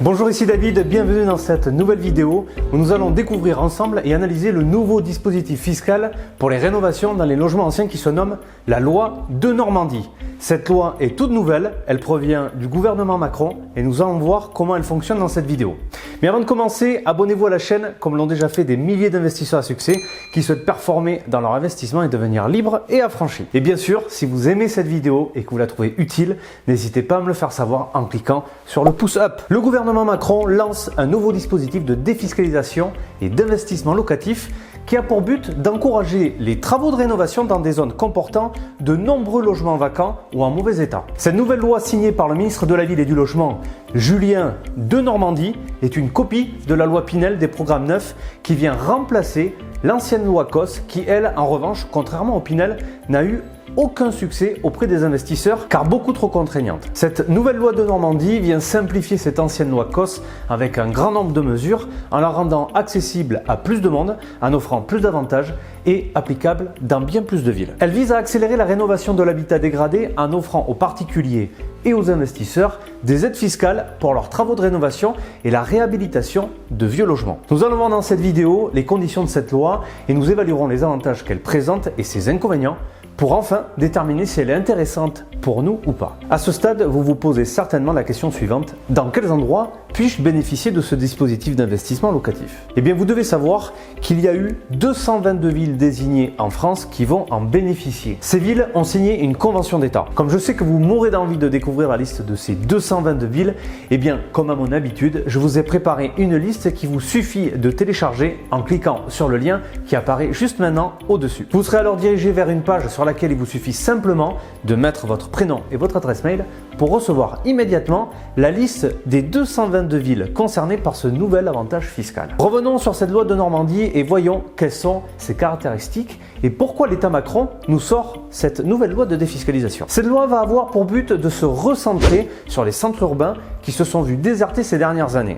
Bonjour, ici David, bienvenue dans cette nouvelle vidéo où nous allons découvrir ensemble et analyser le nouveau dispositif fiscal pour les rénovations dans les logements anciens qui se nomme la loi de Normandie. Cette loi est toute nouvelle, elle provient du gouvernement Macron et nous allons voir comment elle fonctionne dans cette vidéo. Mais avant de commencer, abonnez-vous à la chaîne comme l'ont déjà fait des milliers d'investisseurs à succès qui souhaitent performer dans leur investissement et devenir libres et affranchis. Et bien sûr, si vous aimez cette vidéo et que vous la trouvez utile, n'hésitez pas à me le faire savoir en cliquant sur le pouce up. Le gouvernement Macron lance un nouveau dispositif de défiscalisation et d'investissement locatif qui a pour but d'encourager les travaux de rénovation dans des zones comportant de nombreux logements vacants ou en mauvais état. Cette nouvelle loi signée par le ministre de la Ville et du Logement, Julien Denormandie, est une copie de la loi Pinel des programmes neufs qui vient remplacer l'ancienne loi COS qui, elle, en revanche, contrairement au Pinel, n'a eu aucun succès auprès des investisseurs car beaucoup trop contraignante. Cette nouvelle loi de Normandie vient simplifier cette ancienne loi COS avec un grand nombre de mesures en la rendant accessible à plus de monde, en offrant plus d'avantages et applicable dans bien plus de villes. Elle vise à accélérer la rénovation de l'habitat dégradé en offrant aux particuliers et aux investisseurs des aides fiscales pour leurs travaux de rénovation et la réhabilitation de vieux logements. Nous allons voir dans cette vidéo les conditions de cette loi et nous évaluerons les avantages qu'elle présente et ses inconvénients pour enfin déterminer si elle est intéressante pour nous ou pas. À ce stade, vous vous posez certainement la question suivante: dans quels endroits puis-je bénéficier de ce dispositif d'investissement locatif? Eh bien, vous devez savoir qu'il y a eu 222 villes désignées en France qui vont en bénéficier. Ces villes ont signé une convention d'État. Comme je sais que vous mourrez d'envie de découvrir la liste de ces 222 villes, eh bien, comme à mon habitude, je vous ai préparé une liste qui vous suffit de télécharger en cliquant sur le lien qui apparaît juste maintenant au-dessus. Vous serez alors dirigé vers une page sur laquelle il vous suffit simplement de mettre votre prénom et votre adresse mail pour recevoir immédiatement la liste des 222 villes concernées par ce nouvel avantage fiscal. Revenons sur cette loi de Normandie et voyons quelles sont ses caractéristiques et pourquoi l'État Macron nous sort cette nouvelle loi de défiscalisation. Cette loi va avoir pour but de se recentrer sur les centres urbains qui se sont vus désertés ces dernières années,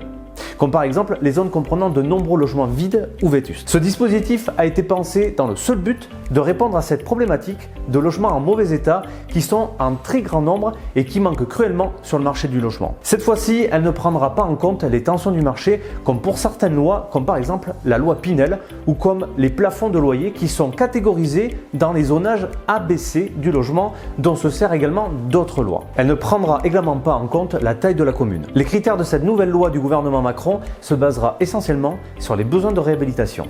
comme par exemple les zones comprenant de nombreux logements vides ou vétustes. Ce dispositif a été pensé dans le seul but de répondre à cette problématique de logements en mauvais état qui sont en très grand nombre et qui manquent cruellement sur le marché du logement. Cette fois-ci, elle ne prendra pas en compte les tensions du marché comme pour certaines lois, comme par exemple la loi Pinel ou comme les plafonds de loyer qui sont catégorisés dans les zonages ABC du logement dont se servent également d'autres lois. Elle ne prendra également pas en compte la taille de la commune. Les critères de cette nouvelle loi du gouvernement Macron se basera essentiellement sur les besoins de réhabilitation.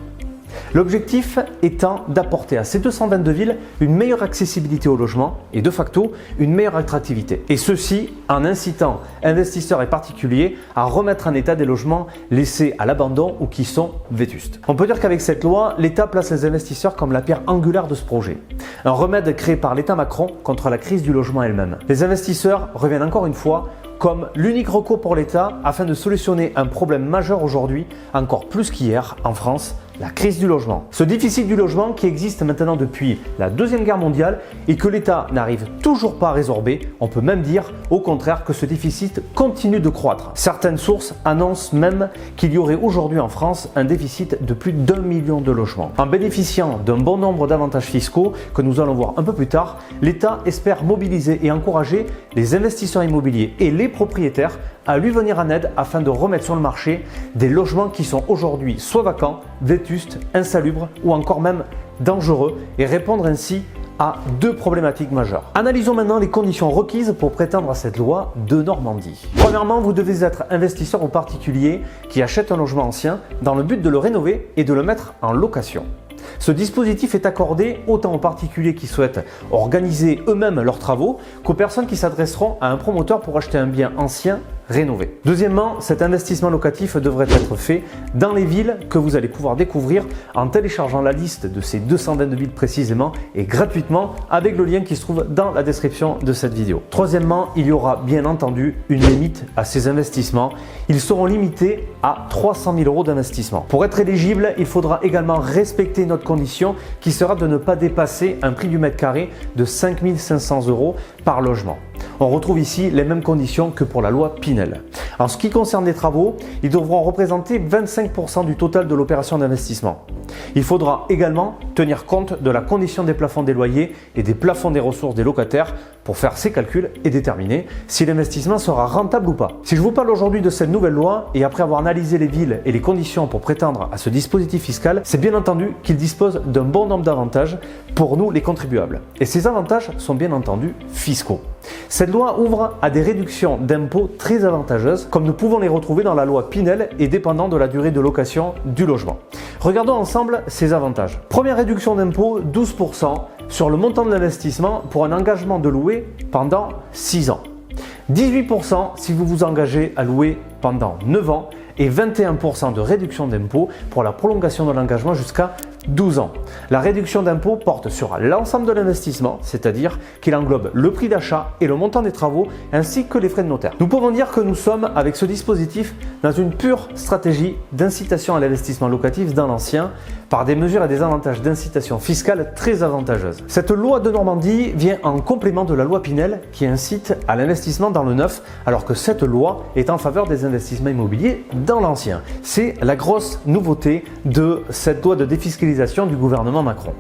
L'objectif étant d'apporter à ces 222 villes une meilleure accessibilité au logement et de facto une meilleure attractivité. Et ceci en incitant investisseurs et particuliers à remettre en état des logements laissés à l'abandon ou qui sont vétustes. On peut dire qu'avec cette loi, l'État place les investisseurs comme la pierre angulaire de ce projet. Un remède créé par l'État Macron contre la crise du logement elle-même. Les investisseurs reviennent encore une fois comme l'unique recours pour l'État afin de solutionner un problème majeur aujourd'hui, encore plus qu'hier en France, la crise du logement. Ce déficit du logement qui existe maintenant depuis la Deuxième Guerre mondiale et que l'État n'arrive toujours pas à résorber, on peut même dire au contraire que ce déficit continue de croître. Certaines sources annoncent même qu'il y aurait aujourd'hui en France un déficit de plus d'1 million de logements. En bénéficiant d'un bon nombre d'avantages fiscaux que nous allons voir un peu plus tard, l'État espère mobiliser et encourager les investisseurs immobiliers et les propriétaires à lui venir en aide afin de remettre sur le marché des logements qui sont aujourd'hui soit vacants, vétustes, insalubres ou encore même dangereux et répondre ainsi à deux problématiques majeures. Analysons maintenant les conditions requises pour prétendre à cette loi de Normandie. Premièrement, vous devez être investisseur ou particulier qui achète un logement ancien dans le but de le rénover et de le mettre en location. Ce dispositif est accordé autant aux particuliers qui souhaitent organiser eux-mêmes leurs travaux qu'aux personnes qui s'adresseront à un promoteur pour acheter un bien ancien rénové. Deuxièmement, cet investissement locatif devrait être fait dans les villes que vous allez pouvoir découvrir en téléchargeant la liste de ces 222 villes précisément et gratuitement avec le lien qui se trouve dans la description de cette vidéo. Troisièmement, il y aura bien entendu une limite à ces investissements. Ils seront limités à 300 000 € d'investissement. Pour être éligible, il faudra également respecter notre condition qui sera de ne pas dépasser un prix du mètre carré de 5 500 € par logement. On retrouve ici les mêmes conditions que pour la loi Pinel. En ce qui concerne les travaux, ils devront représenter 25% du total de l'opération d'investissement. Il faudra également tenir compte de la condition des plafonds des loyers et des plafonds des ressources des locataires pour faire ces calculs et déterminer si l'investissement sera rentable ou pas. Si je vous parle aujourd'hui de cette nouvelle loi et après avoir analysé les villes et les conditions pour prétendre à ce dispositif fiscal, c'est bien entendu qu'il dispose d'un bon nombre d'avantages pour nous les contribuables. Et ces avantages sont bien entendu fiscaux. Cette loi ouvre à des réductions d'impôts très avantageuses, comme nous pouvons les retrouver dans la loi Pinel et dépendant de la durée de location du logement. Regardons ensemble ces avantages. Première réduction d'impôt, 12% sur le montant de l'investissement pour un engagement de louer pendant 6 ans. 18% si vous vous engagez à louer pendant 9 ans et 21% de réduction d'impôt pour la prolongation de l'engagement jusqu'à 12 ans. La réduction d'impôt porte sur l'ensemble de l'investissement, c'est-à-dire qu'il englobe le prix d'achat et le montant des travaux ainsi que les frais de notaire. Nous pouvons dire que nous sommes, avec ce dispositif, dans une pure stratégie d'incitation à l'investissement locatif dans l'ancien par des mesures et des avantages d'incitation fiscale très avantageuses. Cette loi de Normandie vient en complément de la loi Pinel qui incite à l'investissement dans le neuf alors que cette loi est en faveur des investissements immobiliers dans l'ancien. C'est la grosse nouveauté de cette loi de défiscalisation du gouvernement Macron.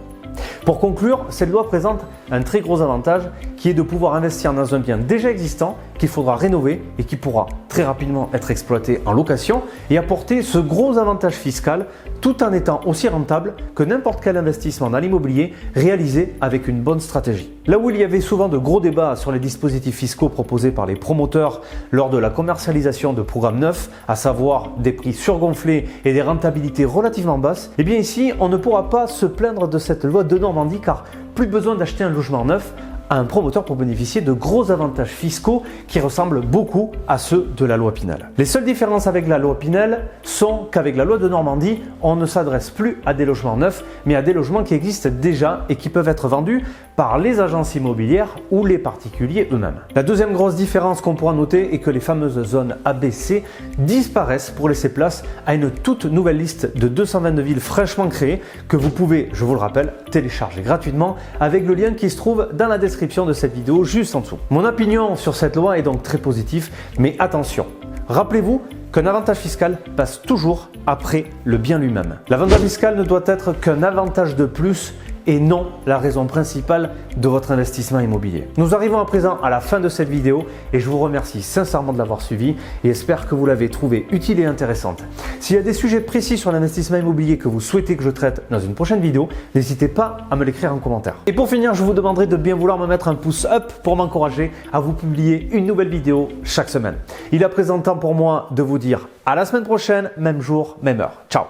Pour conclure, cette loi présente un très gros avantage qui est de pouvoir investir dans un bien déjà existant qu'il faudra rénover et qui pourra très rapidement être exploité en location et apporter ce gros avantage fiscal tout en étant aussi rentable que n'importe quel investissement dans l'immobilier réalisé avec une bonne stratégie. Là où il y avait souvent de gros débats sur les dispositifs fiscaux proposés par les promoteurs lors de la commercialisation de programmes neufs, à savoir des prix surgonflés et des rentabilités relativement basses, eh bien ici on ne pourra pas se plaindre de cette loi de Normandie car plus besoin d'acheter un logement neuf à un promoteur pour bénéficier de gros avantages fiscaux qui ressemblent beaucoup à ceux de la loi Pinel. Les seules différences avec la loi Pinel sont qu'avec la loi de Normandie, on ne s'adresse plus à des logements neufs, mais à des logements qui existent déjà et qui peuvent être vendus par les agences immobilières ou les particuliers eux-mêmes. La deuxième grosse différence qu'on pourra noter est que les fameuses zones ABC disparaissent pour laisser place à une toute nouvelle liste de 222 villes fraîchement créées que vous pouvez, je vous le rappelle, télécharger gratuitement avec le lien qui se trouve dans la description de cette vidéo juste en dessous. Mon opinion sur cette loi est donc très positive, mais attention, rappelez-vous qu'un avantage fiscal passe toujours après le bien lui-même. L'avantage fiscal ne doit être qu'un avantage de plus et non la raison principale de votre investissement immobilier. Nous arrivons à présent à la fin de cette vidéo et je vous remercie sincèrement de l'avoir suivi et espère que vous l'avez trouvée utile et intéressante. S'il y a des sujets précis sur l'investissement immobilier que vous souhaitez que je traite dans une prochaine vidéo, n'hésitez pas à me l'écrire en commentaire. Et pour finir, je vous demanderai de bien vouloir me mettre un pouce up pour m'encourager à vous publier une nouvelle vidéo chaque semaine. Il est à présent temps pour moi de vous dire à la semaine prochaine, même jour, même heure. Ciao!